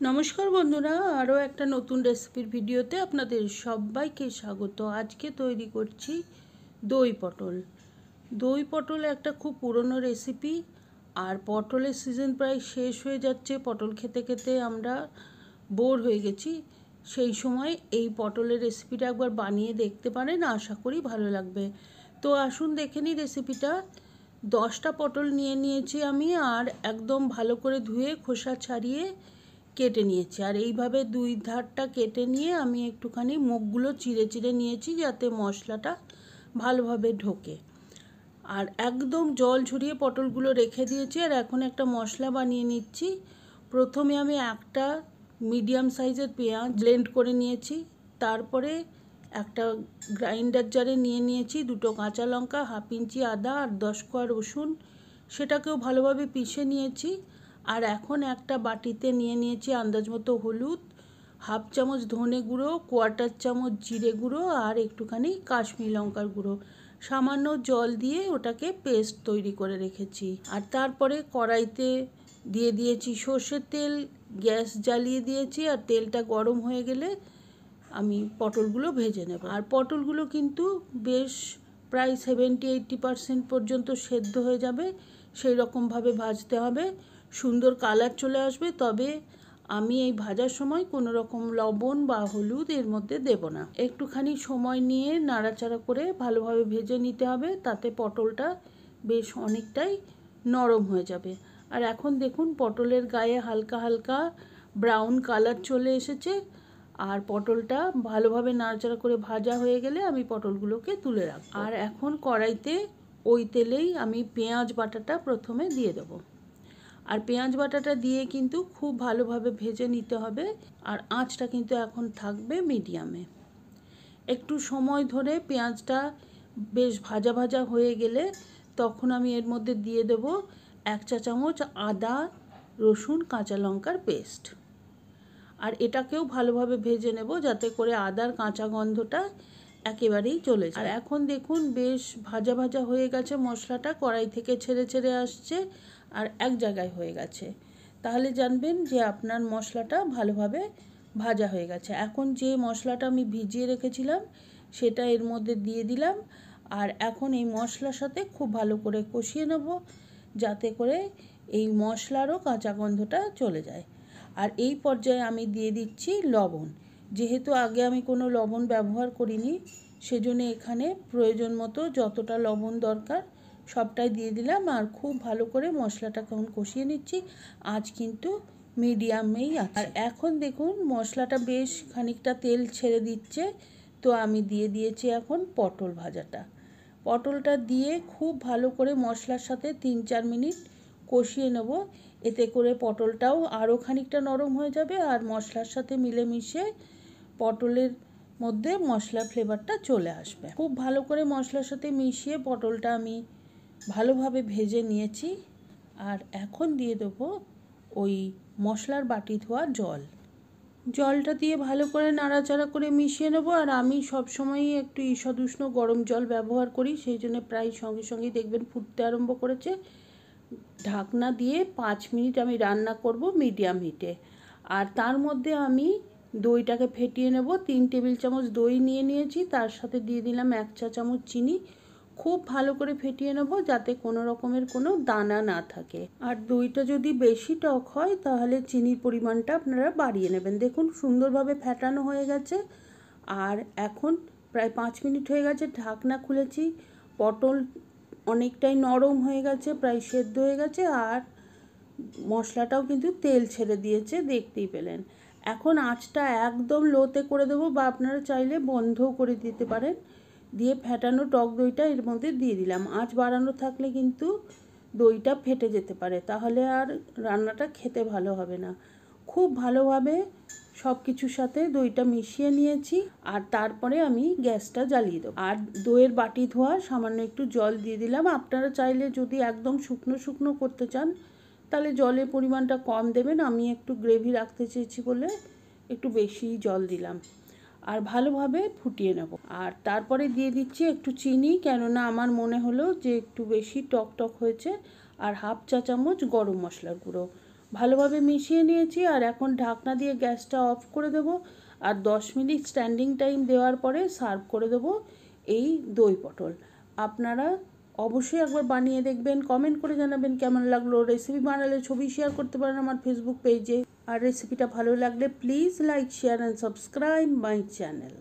নমস্কার বন্ধুরা, আরও একটা নতুন রেসিপির ভিডিওতে আপনাদের সবাইকে স্বাগত। আজকে তৈরি করছি দই পটল। দই পটল একটা খুব পুরনো রেসিপি, আর পটলের সিজন প্রায় শেষ হয়ে যাচ্ছে। পটল খেতে খেতে আমরা বোর হয়ে গেছি। সেই সময় এই পটলের রেসিপিটা একবার বানিয়ে দেখতে পারেন, আশা করি ভালো লাগবে। তো আসুন দেখে নিই রেসিপিটা। 10টা পটল নিয়েছি আমি, আর একদম ভালো করে ধুয়ে খোসা ছাড়িয়ে কেটে নিয়েছি। আর এইভাবে দুই ধারটা কেটে নিয়ে আমি একটুখানি মুখগুলো চিড়ে চিড়ে নিয়েছি, যাতে মশলাটা ভালোভাবে ঢোকে। আর একদম জল ঝরিয়ে পটলগুলো রেখে দিয়েছি। আর এখন একটা মশলা বানিয়ে নিচ্ছি। প্রথমে আমি একটা মিডিয়াম সাইজের পেঁয়াজ ব্লেন্ড করে নিয়েছি। তারপরে একটা গ্রাইন্ডার জারে নিয়েছি 2টো কাঁচা লঙ্কা, 1/2 ইঞ্চি আদা আর 10 কোয়া রসুন, সেটাকেও ভালোভাবে পিষে নিয়েছি। আর এখন একটা বাটিতে নিয়েছি আন্দাজ মতো হলুদ, 1/2 চামচ ধনে গুঁড়ো, 1/4 চামচ জিরে গুঁড়ো আর একটুখানি কাশ্মীরি লঙ্কার গুঁড়ো। সামান্য জল দিয়ে ওটাকে পেস্ট তৈরি করে রেখেছি। আর তারপরে কড়াইতে দিয়ে দিয়েছি সর্ষের তেল, গ্যাস জ্বালিয়ে দিয়েছি। আর তেলটা গরম হয়ে গেলে আমি পটলগুলো ভেজে নেব। আর পটলগুলো কিন্তু বেশ প্রায় 70-80% পর্যন্ত সেদ্ধ হয়ে যাবে, সেই রকমভাবে ভাজতে হবে। সুন্দর কালার চলে আসবে, তবে আমি এই ভাজার সময় কোনো রকম লবণ বা হলুদ এর মধ্যে দেব না। একটুখানি সময় নিয়ে নাড়াচাড়া করে ভালোভাবে ভেজে নিতে হবে, তাতে পটলটা বেশ অনেকটাই নরম হয়ে যাবে। আর এখন দেখুন পটলের গায়ে হালকা হালকা ব্রাউন কালার চলে এসেছে। আর পটলটা ভালোভাবে নাড়াচাড়া করে ভাজা হয়ে গেলে আমি পটলগুলোকে তুলে রাখব। আর এখন কড়াইতে ওই তেলেই আমি পেঁয়াজ বাটাটা প্রথমে দিয়ে দেবো। আর পেঁয়াজ বাটাটা দিয়ে কিন্তু খুব ভালোভাবে ভেজে নিতে হবে। আর আঁচটা কিন্তু এখন থাকবে মিডিয়ামে। একটু সময় ধরে পেঁয়াজটা বেশ ভাজা ভাজা হয়ে গেলে তখন আমি এর মধ্যে দিয়ে দেব 1 চা চামচ আদা রসুন কাঁচা লঙ্কার পেস্ট। আর এটাকেও ভালোভাবে ভেজে নেব, যাতে করে আদার কাঁচা গন্ধটা একেবারেই চলে যায়। আর এখন দেখুন বেশ ভাজা ভাজা হয়ে গেছে, মশলাটা কড়াই থেকে ছেড়ে ছেড়ে আসছে আর এক জায়গায় হয়ে গেছে। তাহলে জানবেন যে আপনার মশলাটা ভালোভাবে ভাজা হয়ে গেছে। এখন যে মশলাটা আমি ভিজিয়ে রেখেছিলাম সেটা এর মধ্যে দিয়ে দিলাম। আর এখন এই মশলার সাথে খুব ভালো করে কষিয়ে নেব, যাতে করে এই মশলারও কাঁচা গন্ধটা চলে যায়। আর এই পর্যায়ে আমি দিয়ে দিচ্ছি লবণ। যেহেতু আগে আমি কোনো লবণ ব্যবহার করিনি, সেজন্য এখানে প্রয়োজন মতো যতটা লবণ দরকার সবটাই দিয়ে দিলাম। আর খুব ভালো করে মশলাটাকে এখন কষিয়ে নিচ্ছি। আজ কিন্তু মিডিয়ামেই আছে। আর এখন দেখুন মশলাটা বেশ খানিকটা তেল ছেড়ে দিচ্ছে, তো আমি দিয়ে দিয়েছি এখন পটল ভাজাটা। পটলটা দিয়ে খুব ভালো করে মশলার সাথে 3-4 মিনিট কষিয়ে নেব। এতে করে পটলটাও আরও খানিকটা নরম হয়ে যাবে, আর মশলার সাথে মিলেমিশে পটলের মধ্যে মশলার ফ্লেভারটা চলে আসবে। খুব ভালো করে মশলার সাথে মিশিয়ে পটলটা আমি ভালোভাবে ভেজে নিয়েছি। আর এখন দিয়ে দেবো ওই মশলার বাটি ধোয়া জল। জলটা দিয়ে ভালো করে নাড়াচাড়া করে মিশিয়ে নেব। আর আমি সবসময়ই একটু ঈষৎ উষ্ণ গরম জল ব্যবহার করি, সেই জন্য প্রায় সঙ্গে সঙ্গেই দেখবেন ফুটতে আরম্ভ করেছে। ঢাকনা দিয়ে 5 মিনিট আমি রান্না করব মিডিয়াম হিটে। আর তার মধ্যে আমি দইটাকে ফেটিয়ে নেব। 3 টেবিল চামচ দই নিয়েছি, তার সাথে দিয়ে দিলাম 1 চা চামচ চিনি। খুব ভালো করে ফেটিয়ে নেব, যাতে কোনো রকমের কোনো দানা না থাকে। আর দইটা যদি বেশি টক হয় তাহলে চিনির পরিমাণটা আপনারা বাড়িয়ে নেবেন। দেখুন সুন্দরভাবে ফেটানো হয়ে গেছে। আর এখন প্রায় 5 মিনিট হয়ে গেছে, ঢাকনা খুলেছি। পটল অনেকটাই নরম হয়ে গেছে, প্রায় সেদ্ধ হয়ে গেছে। আর মশলাটাও কিন্তু তেল ছেড়ে দিয়েছে, দেখতেই পেলেন। এখন আঁচটা একদম লোতে করে দেবো, বা আপনারা চাইলে বন্ধও করে দিতে পারেন। দিয়ে ফেটানো টক দইটা এর মধ্যে দিয়ে দিলাম। আঁচ বাড়ানো থাকলে কিন্তু দইটা ফেটে যেতে পারে, তাহলে আর রান্নাটা খেতে ভালো হবে না। খুব ভালোভাবে সব কিছুর সাথে দইটা মিশিয়ে নিয়েছি। আর তারপরে আমি গ্যাসটা জ্বালিয়ে দেবো। আর দইয়ের বাটি ধোয়া সামান্য একটু জল দিয়ে দিলাম। আপনারা চাইলে যদি একদম শুকনো শুকনো করতে চান তাহলে জলের পরিমাণটা কম দেবেন। আমি একটু গ্রেভি রাখতে চেয়েছি বলে একটু বেশি জল দিলাম। আর ভালোভাবে ফুটিয়ে নেব। আর তারপরে দিয়ে দিচ্ছি একটু চিনি, কেননা আমার মনে হলো যে একটু বেশি টক টক হয়েছে। আর 1/2 চা চামচ গরম মশলার গুঁড়ো। ভালোভাবে মিশিয়ে নিয়েছি আর এখন ঢাকনা দিয়ে গ্যাসটা অফ করে দেব আর 10 মিনিট স্ট্যান্ডিং টাইম দেওয়ার পরে সার্ভ করে দেব এই দই পটল। আপনারা অবশ্যই একবার বানিয়ে দেখবেন, কমেন্ট করে জানাবেন কেমন লাগলো। রেসিপি বানালে ছবি শেয়ার করতে পারেন আমার ফেসবুক পেজে। আর রেসিপিটা ভালো লাগলে please like, share and subscribe my channel.